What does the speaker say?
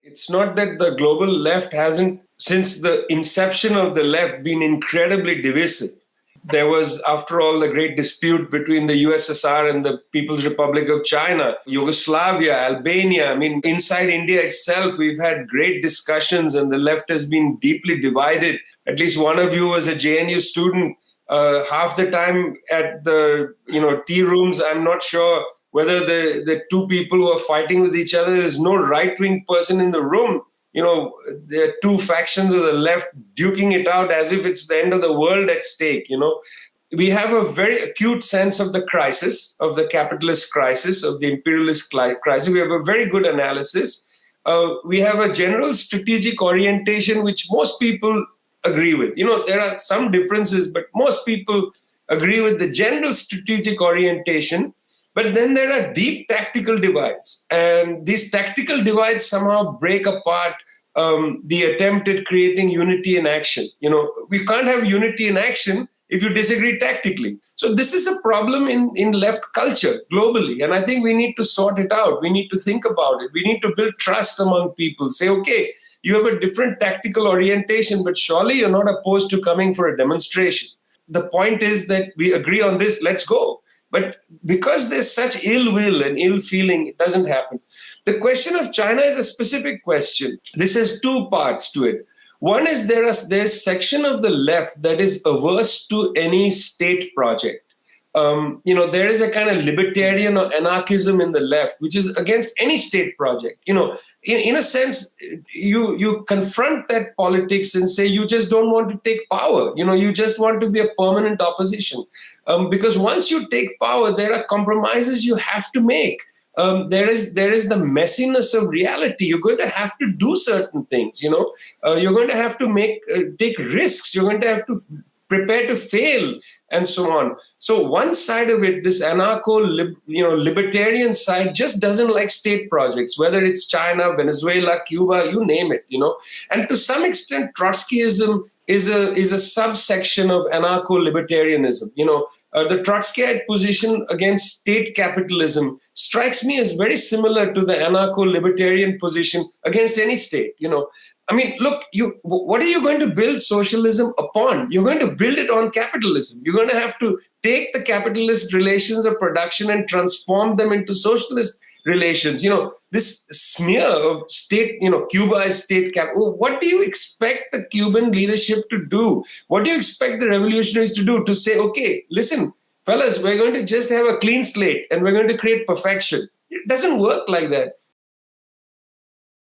It's not that the global left hasn't, since the inception of the left, been incredibly divisive. There was, after all, the great dispute between the USSR and the People's Republic of China, Yugoslavia, Albania. I mean, inside India itself, we've had great discussions and the left has been deeply divided. At least one of you was a JNU student. Half the time at the tea rooms, I'm not sure whether the two people who are fighting with each other, there's no right-wing person in the room. There are two factions of the left duking it out as if it's the end of the world at stake. We have a very acute sense of the crisis, of the capitalist crisis, of the imperialist crisis. We have a very good analysis. We have a general strategic orientation, which most people agree with. There are some differences, but most people agree with the general strategic orientation. But then there are deep tactical divides. And these tactical divides somehow break apart the attempt at creating unity in action. We can't have unity in action if you disagree tactically. So this is a problem in left culture globally. And I think we need to sort it out. We need to think about it. We need to build trust among people. Say, okay, you have a different tactical orientation, but surely you're not opposed to coming for a demonstration. The point is that we agree on this, let's go. But because there's such ill will and ill feeling, it doesn't happen. The question of China is a specific question. This has two parts to it. One is there's a section of the left that is averse to any state project. There is a kind of libertarian or anarchism in the left, which is against any state project. In a sense, you confront that politics and say you just don't want to take power. You just want to be a permanent opposition. Because once you take power, there are compromises you have to make. There is the messiness of reality. You're going to have to do certain things. You're going to have to take risks. You're going to have to prepare to fail, and so on. So one side of it, this libertarian side, just doesn't like state projects, whether it's China, Venezuela, Cuba, you name it. And to some extent, Trotskyism is a subsection of anarcho-libertarianism. The Trotskyite position against state capitalism strikes me as very similar to the anarcho-libertarian position against any state. I mean, look, what are you going to build socialism upon? You're going to build it on capitalism. You're going to have to take the capitalist relations of production and transform them into socialist relations. This smear of state, Cuba is state capital. What do you expect the Cuban leadership to do? What do you expect the revolutionaries to do? To say, okay, listen, fellas, we're going to just have a clean slate and we're going to create perfection. It doesn't work like that.